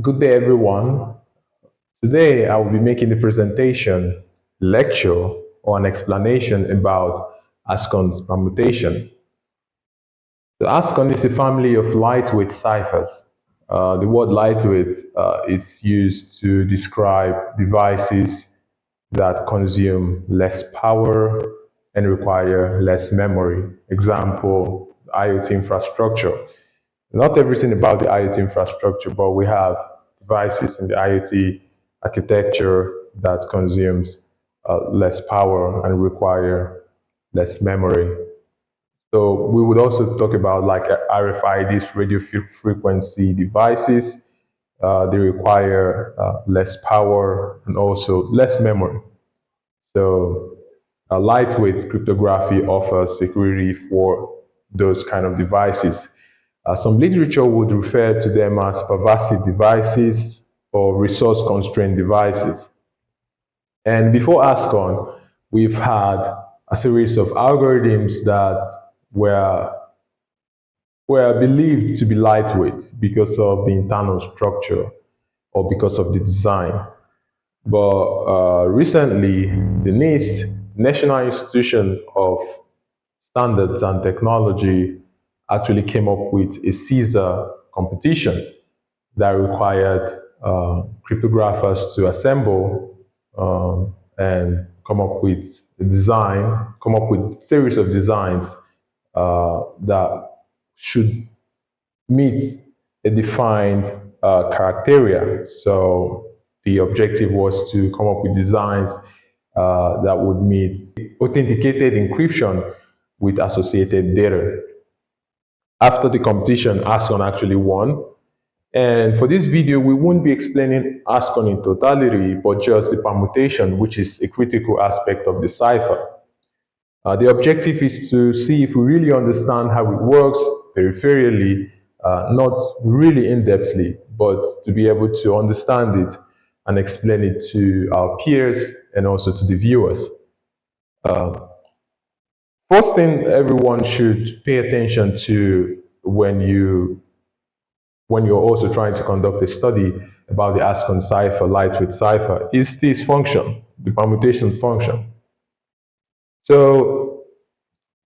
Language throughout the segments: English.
Good day, everyone. Today, I will be making a presentation, lecture, or an explanation about ASCON's permutation. The ASCON is a family of lightweight ciphers. The word lightweight is used to describe devices that consume less power and require less memory. Example, IoT infrastructure. Not everything about the IoT infrastructure, but we have devices in the IoT architecture that consumes less power and require less memory. So we would also talk about like RFIDs, radio frequency devices. They require less power and also less memory. So lightweight cryptography offers security for those kind of devices. Some literature would refer to them as pervasive devices or resource-constrained devices. And before ASCON, we've had a series of algorithms that were, were believed to be lightweight because of the internal structure or because of the design. But recently, the NIST, National Institution of Standards and Technology, actually came up with a CSER competition that required cryptographers to assemble and come up with a design, come up with a series of designs that should meet a defined criteria. So the objective was to come up with designs that would meet authenticated encryption with associated data. After the competition, ASCON actually won. And for this video, we won't be explaining ASCON in totality, but just the permutation, which is a critical aspect of the cipher. The objective is to see if we really understand how it works peripherally, not really in-depthly, but to be able to understand it and explain it to our peers and also to the viewers. First thing everyone should pay attention to when you're also trying to conduct a study about the ASCON cipher, lightweight cipher, is this function, the permutation function. So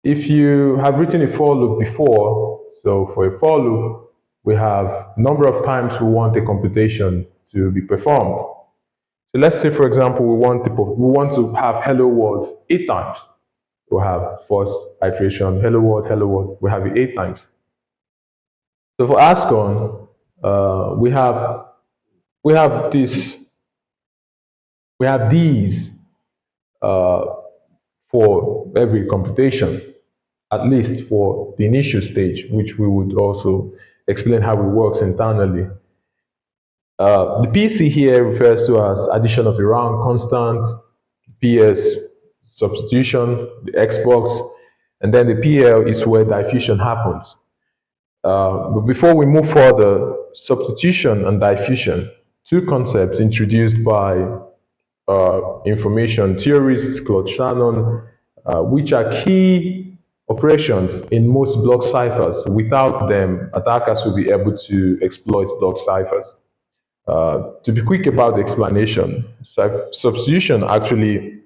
if you have written a for loop before, so for a for loop, we have number of times we want a computation to be performed. So let's say, for example, we want to have hello world 8 times. We'll have first iteration, hello world, we have it 8 times. So for ASCON, we have these for every computation, at least for the initial stage, which we would also explain how it works internally. The PC here refers to as addition of a round constant, PS substitution, the Xbox, and then the PL is where diffusion happens. But before we move further, substitution and diffusion, two concepts introduced by information theorist Claude Shannon, which are key operations in most block ciphers. Without them, attackers will be able to exploit block ciphers. To be quick about the explanation, substitution actually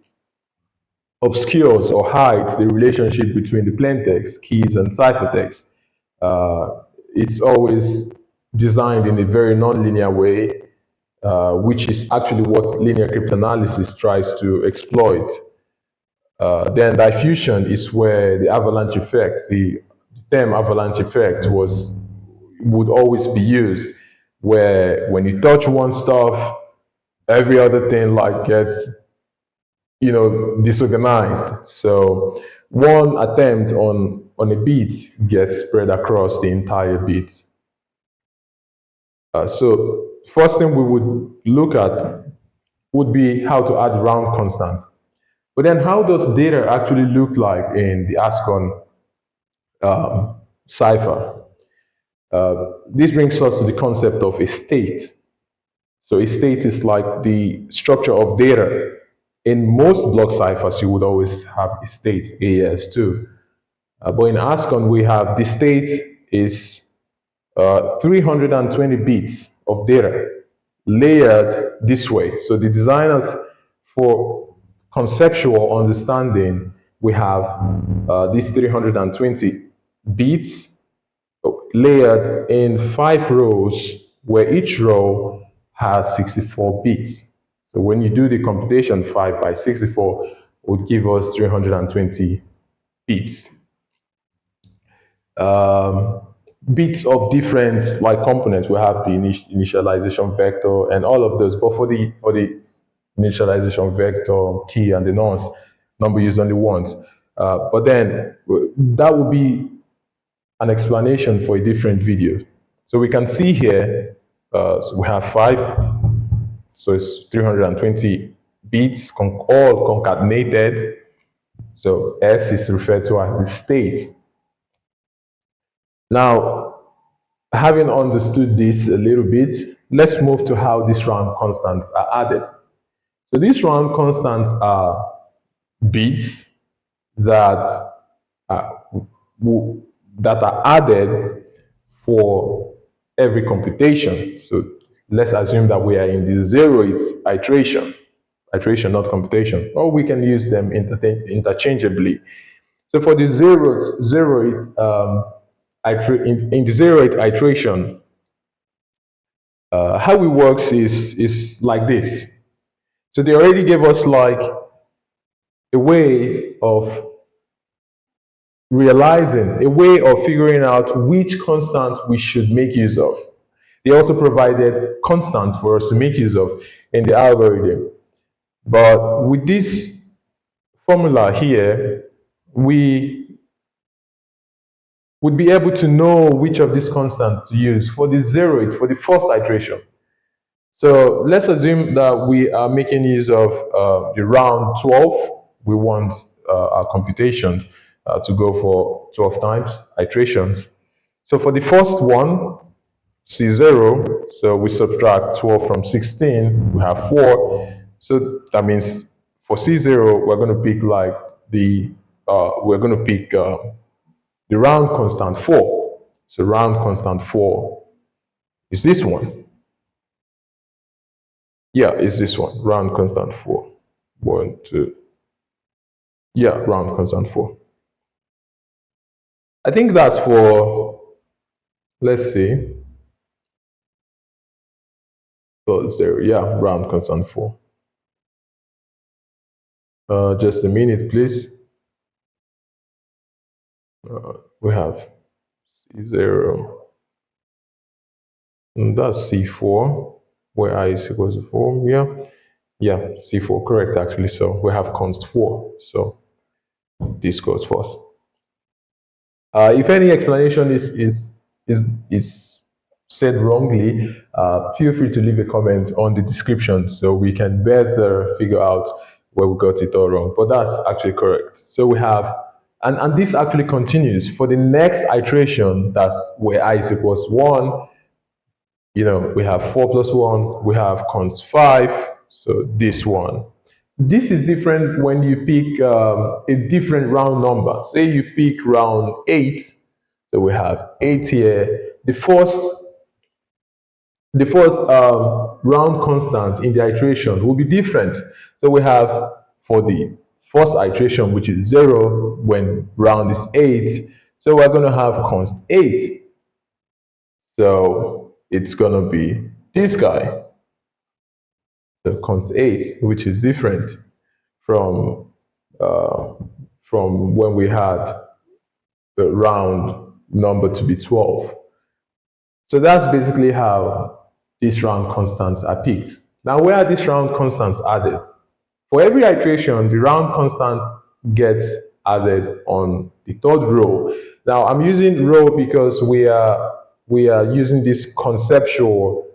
obscures or hides the relationship between the plaintext, keys, and ciphertext. It's always designed in a very nonlinear way, which is actually what linear cryptanalysis tries to exploit. Then diffusion is where the avalanche effect, the term avalanche effect would always be used, where when you touch one stuff, every other thing like gets disorganized. So one attempt on a bit gets spread across the entire bit. So first thing we would look at would be how to add round constant. But then how does data actually look like in the ASCON cipher? This brings us to the concept of a state. So a state is like the structure of data. In most block ciphers, you would always have a state, AES2. But in ASCON, we have the state is 320 bits of data layered this way. So the designers, for conceptual understanding, we have these 320 bits layered in 5 rows, where each row has 64 bits. So when you do the computation, 5 by 64 would give us 320 bits. Bits of different like components. We have the initialization vector and all of those. But for the initialization vector, key, and the nonce, number used only once. But then that would be an explanation for a different video. So we can see here, so we have 5, so it's 320 bits, all concatenated. So S is referred to as the state. Now, having understood this a little bit, let's move to how these round constants are added. So these round constants are bits that that are added for every computation. So let's assume that we are in the 0th iteration, not computation, or we can use them interchangeably. So for the 0th in the 0th iteration, how it works is like this. So they already gave us like a way of realizing, a way of figuring out which constant we should make use of. They also provided constants for us to make use of in the algorithm. But with this formula here, we would be able to know which of these constants to use for the 0th, for the first iteration. So let's assume that we are making use of the round 12. We want our computations to go for 12 times iterations. So for the first one, C0, so we subtract 12 from 16, we have 4. So that means for C0, we're going to pick like the round constant 4. So round constant 4 is this one. Yeah, it's this one, round constant 4. 1, 2. Yeah, round constant 4. I think that's for, let's see. So 0, yeah, round constant 4. Just a minute, please. We have C0. And that's C4, where I is equals to 4. Yeah, C4, correct actually. So we have const 4. So this goes first. If any explanation is said wrongly, feel free to leave a comment on the description so we can better figure out where we got it all wrong. But that's actually correct. So we have, and this actually continues for the next iteration. That's where I is equals 1. We have 4 plus 1. We have const 5. So this one. This is different when you pick a different round number. Say you pick round 8. So we have 8 here. The first round constant in the iteration will be different. So we have for the first iteration, which is 0, when round is 8. So we're going to have const 8. So it's going to be this guy. So const 8, which is different from when we had the round number to be 12. So that's basically how these round constants are picked. Now, where are these round constants added? For every iteration, the round constant gets added on the 3rd row. Now, I'm using row because we are using this conceptual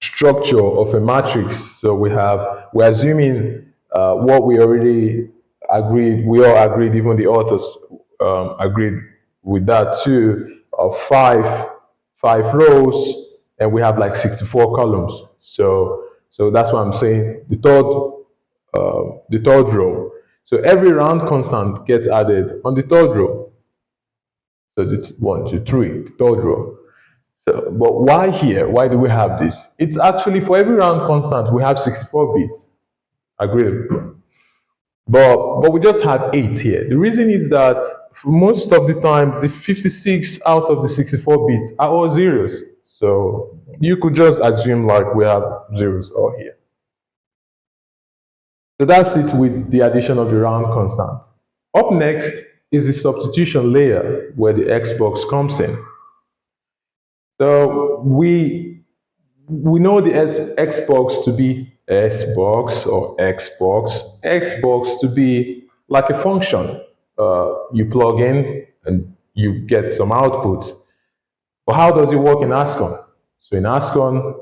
structure of a matrix. So we're assuming what we already agreed, we all agreed, even the authors agreed with that too, of five rows, and we have like 64 columns. So that's why I'm saying the third row. So every round constant gets added on the 3rd row. So it's 1, 2, 3, the 3rd row. So, but why here? Why do we have this? It's actually for every round constant, we have 64 bits. Agree? But we just have 8 here. The reason is that for most of the time, the 56 out of the 64 bits are all zeros. So you could just assume like we have zeros all here. So that's it with the addition of the round constant. Up next is the substitution layer where the Xbox comes in. So we know the Xbox to be Xbox or Xbox to be like a function. You plug in and you get some output. But how does it work in ASCON? So in ASCON,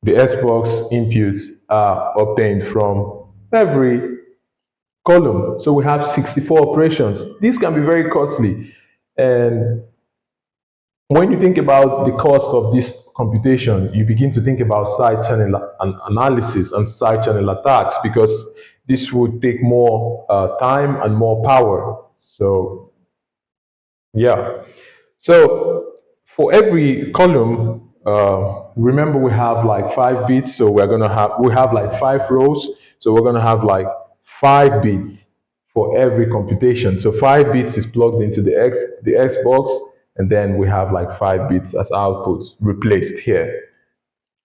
the Xbox inputs are obtained from every column. So we have 64 operations. These can be very costly. And when you think about the cost of this computation, you begin to think about side channel analysis and side channel attacks, because this would take more time and more power. So, yeah. So, for every column, remember we have like 5 bits. So we have like 5 rows. So we're gonna have like 5 bits for every computation. So 5 bits is plugged into the Xbox, and then we have like 5 bits as output replaced here.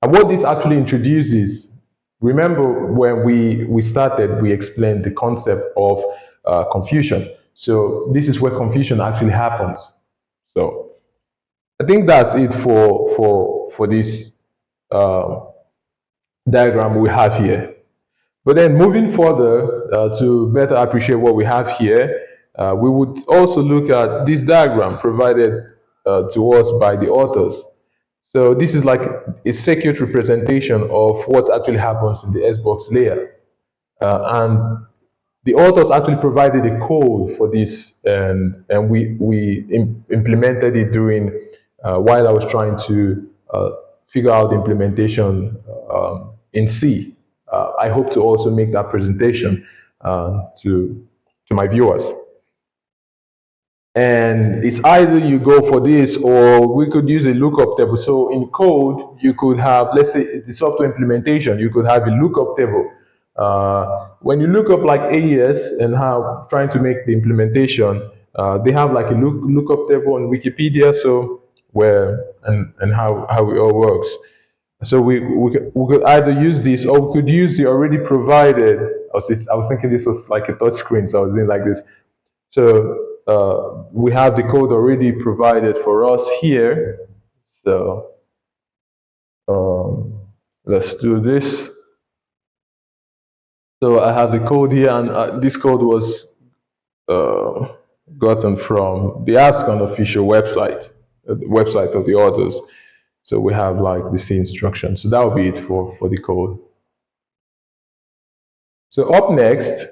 And what this actually introduces, remember when we started, we explained the concept of confusion. So this is where confusion actually happens. So I think that's it for this uh, diagram we have here. But then moving further to better appreciate what we have here, we would also look at this diagram provided to us by the authors. So this is like a circuit representation of what actually happens in the Xbox layer. And the authors actually provided a code for this, and we implemented it during while I was trying to figure out the implementation in C. I hope to also make that presentation to my viewers. And it's either you go for this, or we could use a lookup table. So in code, you could have, let's say the software implementation, you could have a lookup table. When you look up like AES and how trying to make the implementation, they have like a lookup table on Wikipedia. So and how it all works. So we could either use this, or we could use the already provided. I was thinking this was like a touch screen, so I was doing like this. So we have the code already provided for us here. So let's do this. So I have the code here, and this code was gotten from the ASCON official website, the website of the authors. So we have like the C instruction. So that will be it for the code. So up next,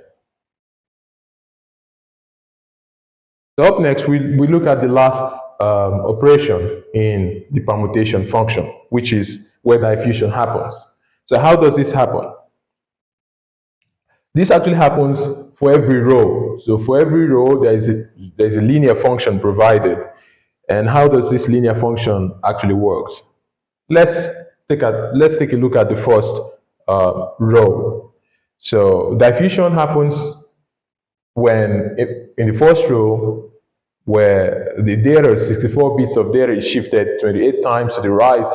we look at the last operation in the permutation function, which is where diffusion happens. So how does this happen? This actually happens for every row. So for every row, there's a linear function provided. And how does this linear function actually works? Let's take a look at the first row. So diffusion happens when in the first row, where the data, 64 bits of data, is shifted 28 times to the right,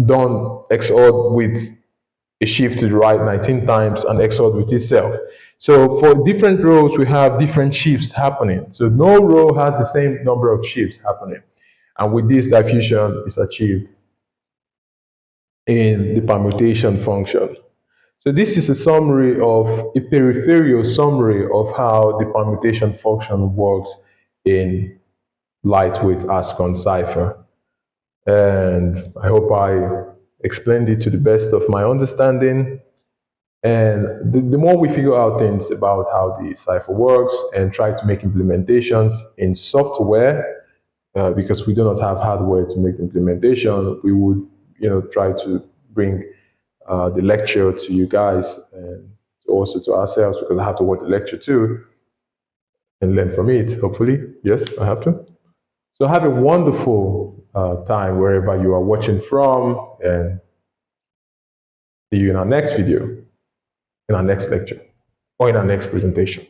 done XORed with a shift to the right 19 times, and XORed with itself. So for different rows, we have different shifts happening. So no row has the same number of shifts happening. And with this, diffusion is achieved in the permutation function. So this is a summary of a peripheral summary of how the permutation function works in lightweight ASCON cipher. And I hope I explained it to the best of my understanding. And the more we figure out things about how the cipher works and try to make implementations in software, because we do not have hardware to make the implementation, we would try to bring the lecture to you guys, and also to ourselves, because I have to watch the lecture too and learn from it, hopefully. Yes, I have to. So have a wonderful time wherever you are watching from, and see you in our next video, in our next lecture, or in our next presentation.